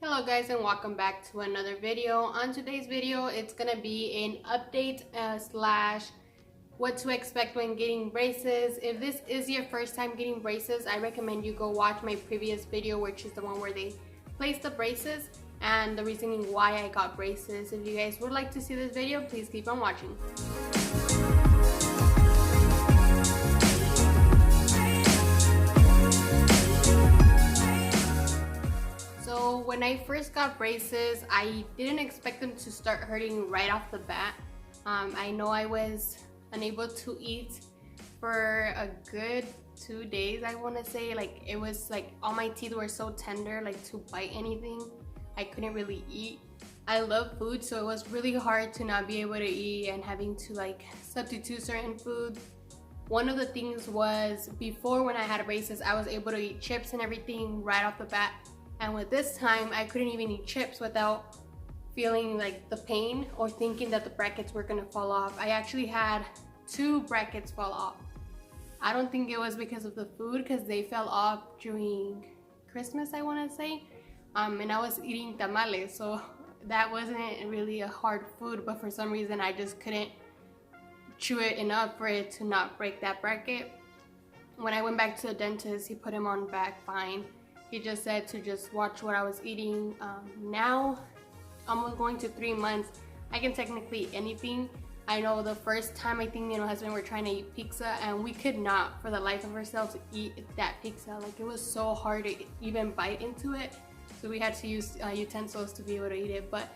Hello guys, and welcome back to another video. On today's video, it's gonna be an update slash what to expect when getting braces. If this is your first time getting braces, I recommend you go watch my previous video, which is the one where they place the braces and the reasoning why I got braces. If you guys would like to see this video, please keep on watching. So when I first got braces, I didn't expect them to start hurting right off the bat. I know I was unable to eat for a good 2 days, I want to say. Like, it was like all my teeth were so tender, like to bite anything I couldn't really eat. I love food, so it was really hard to not be able to eat and having to like substitute certain foods. One of the things was, before when I had braces, I was able to eat chips and everything right off the bat. And with this time, I couldn't even eat chips without feeling like the pain or thinking that the brackets were gonna fall off. I actually had 2 brackets fall off. I don't think it was because of the food, because they fell off during Christmas, I wanna say. And I was eating tamales, so that wasn't really a hard food, but for some reason I just couldn't chew it enough for it to not break that bracket. When I went back to the dentist, he put him on back fine. He just said to just watch what I was eating. Now, almost going to 3 months, I can technically eat anything. I know the first time, I think me and my husband were trying to eat pizza, and we could not, for the life of ourselves, eat that pizza. Like, it was so hard to even bite into it. So we had to use utensils to be able to eat it. But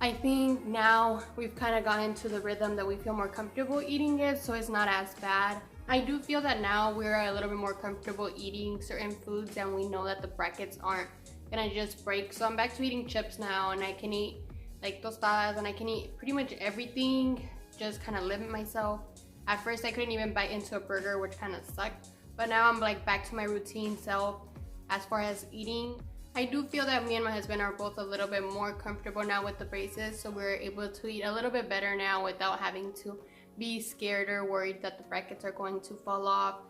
I think now we've kind of gotten into the rhythm that we feel more comfortable eating it, so it's not as bad. I do feel that now we're a little bit more comfortable eating certain foods, and we know that the brackets aren't gonna just break. So I'm back to eating chips now, and I can eat like tostadas, and I can eat pretty much everything, just kind of limit myself. At first I couldn't even bite into a burger, which kind of sucked, but now I'm like back to my routine self as far as eating. I do feel that me and my husband are both a little bit more comfortable now with the braces, so we're able to eat a little bit better now without having to be scared or worried that the brackets are going to fall off.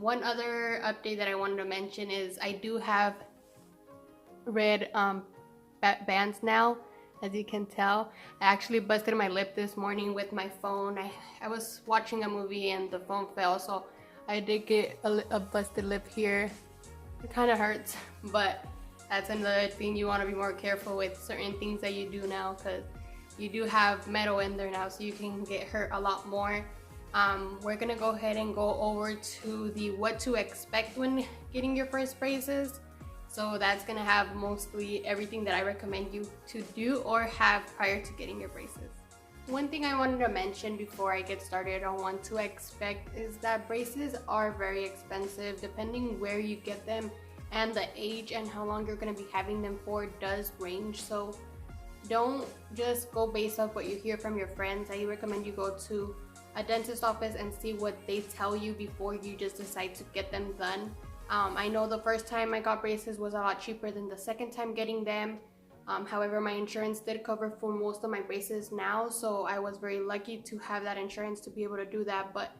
One other update that I wanted to mention is I do have red bands now, as you can tell. I actually busted my lip this morning with my phone. I was watching a movie and the phone fell, so I did get a busted lip here. It kind of hurts, but that's another thing. You want to be more careful with certain things that you do now, because you do have metal in there now, so you can get hurt a lot more. We're gonna go ahead and go over to the what to expect when getting your first braces. So that's gonna have mostly everything that I recommend you to do or have prior to getting your braces. One thing I wanted to mention before I get started on what to expect is that braces are very expensive. Depending where you get them and the age and how long you're gonna be having them for does range. So don't just go based off what you hear from your friends. I recommend you go to a dentist office and see what they tell you before you just decide to get them done. I know the first time I got braces was a lot cheaper than the second time getting them. However, my insurance did cover for most of my braces now, so I was very lucky to have that insurance to be able to do that. But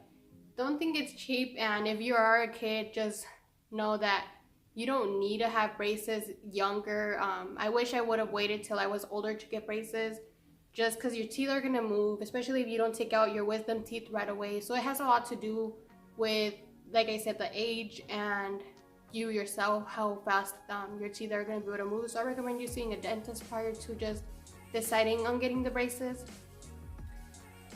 don't think it's cheap, and if you are a kid, just know that you don't need to have braces younger. I wish I would have waited till I was older to get braces, just because your teeth are gonna move, especially if you don't take out your wisdom teeth right away. So it has a lot to do with, like I said, the age and you yourself, how fast your teeth are gonna be able to move. So I recommend you seeing a dentist prior to just deciding on getting the braces.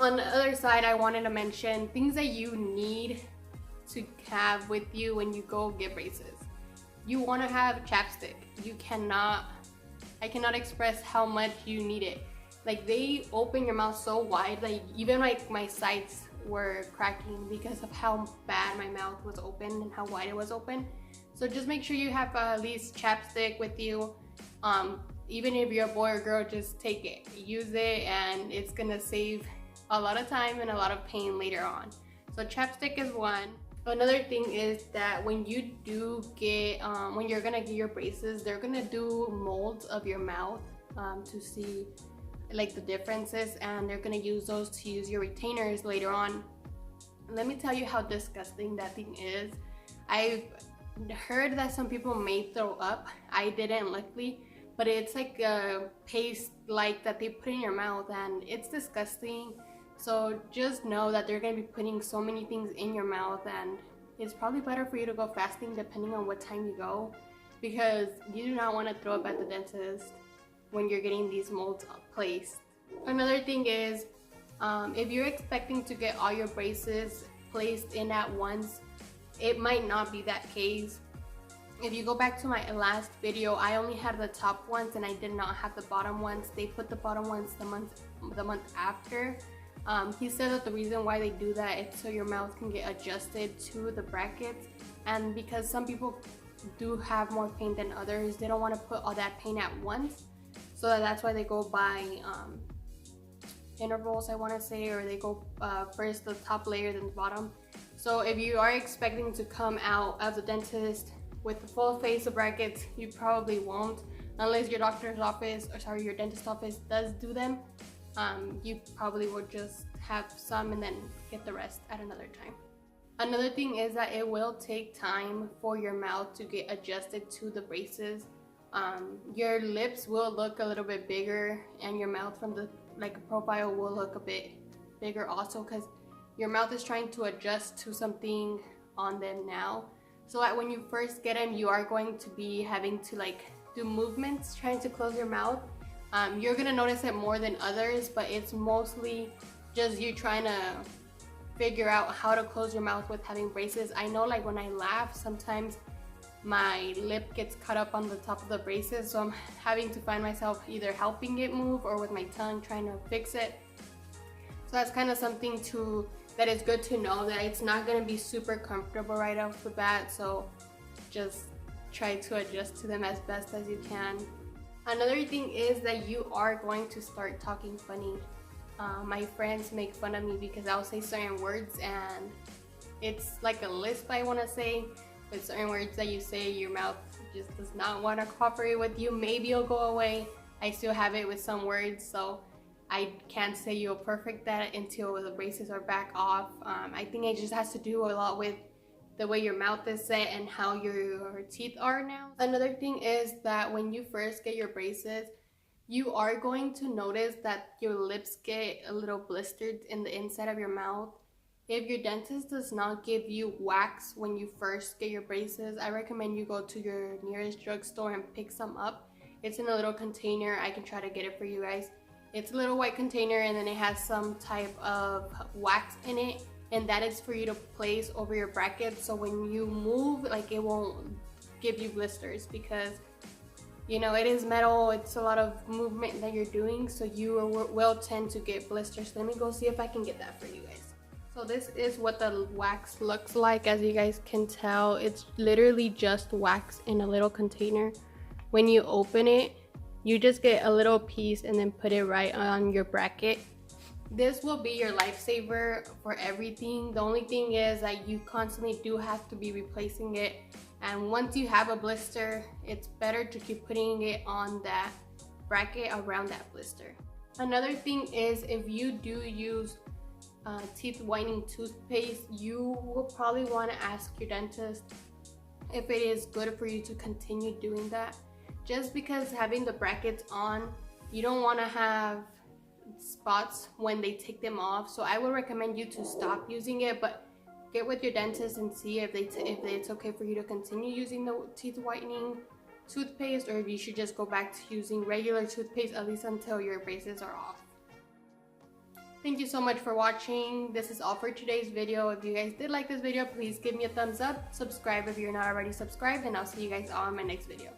On the other side, I wanted to mention things that you need to have with you when you go get braces. You want to have chapstick. I cannot express how much you need it. Like, they open your mouth so wide, like even like my sides were cracking because of how bad my mouth was open and how wide it was open. So just make sure you have at least chapstick with you. Even if you're a boy or girl, just take it, use it, and it's gonna save a lot of time and a lot of pain later on. So chapstick is one. Another thing is that when you do get, when you're gonna get your braces, they're gonna do molds of your mouth to see like the differences, and they're gonna use those to use your retainers later on. Let me tell you how disgusting that thing is. I've heard that some people may throw up. I didn't, luckily, but it's like a paste like that they put in your mouth, and it's disgusting. So just know that they're going to be putting so many things in your mouth, and it's probably better for you to go fasting depending on what time you go, because you do not want to throw up at the dentist when you're getting these molds placed. Another thing is, if you're expecting to get all your braces placed in at once, it might not be that case. If you go back to my last video, I only had the top ones and I did not have the bottom ones. They put the bottom ones the month after. He said that the reason why they do that is so your mouth can get adjusted to the brackets, and because some people do have more pain than others, they don't want to put all that pain at once. So that's why they go by intervals, I want to say, or they go first the top layer then the bottom. So if you are expecting to come out of the dentist with the full face of brackets, you probably won't, unless your doctor's office, or sorry, your dentist office does do them. You probably will just have some and then get the rest at another time. Another thing is that it will take time for your mouth to get adjusted to the braces. Your lips will look a little bit bigger, and your mouth from the profile will look a bit bigger also, because your mouth is trying to adjust to something on them now. So that when you first get them, you are going to be having to do movements trying to close your mouth. You're gonna notice it more than others, but it's mostly just you trying to figure out how to close your mouth with having braces. I know when I laugh, sometimes my lip gets cut up on the top of the braces, so I'm having to find myself either helping it move or with my tongue trying to fix it. So that's kind of something that is good to know, that it's not going to be super comfortable right off the bat, so just try to adjust to them as best as you can. Another thing is that you are going to start talking funny. My friends make fun of me because I'll say certain words, and it's like a lisp, I want to say, with certain words that you say, your mouth just does not want to cooperate with you. Maybe it'll go away. I still have it with some words, so I can't say you'll perfect that until the braces are back off. I think it just has to do a lot with the way your mouth is set and how your teeth are now. Another thing is that when you first get your braces, you are going to notice that your lips get a little blistered in the inside of your mouth. If your dentist does not give you wax when you first get your braces, I recommend you go to your nearest drugstore and pick some up. It's in a little container. I can try to get it for you guys. It's a little white container, and then it has some type of wax in it, and that is for you to place over your brackets, so when you move, it won't give you blisters, because it is metal. It's a lot of movement that you're doing, so you will tend to get blisters. Let me go see if I can get that for you guys. So this is what the wax looks like. As you guys can tell, it's literally just wax in a little container. When you open it, you just get a little piece and then put it right on your bracket. This will be your lifesaver for everything. The only thing is that you constantly do have to be replacing it, and once you have a blister, it's better to keep putting it on that bracket around that blister. Another thing is, if you do use teeth whitening toothpaste, you will probably want to ask your dentist if it is good for you to continue doing that. Just because having the brackets on, you don't want to have spots when they take them off. So I would recommend you to stop using it, but get with your dentist and see if it's okay for you to continue using the teeth whitening toothpaste, or if you should just go back to using regular toothpaste, at least until your braces are off. Thank you so much for watching. This is all for today's video. If you guys did like this video, please give me a thumbs up, subscribe if you're not already subscribed, and I'll see you guys all in my next video.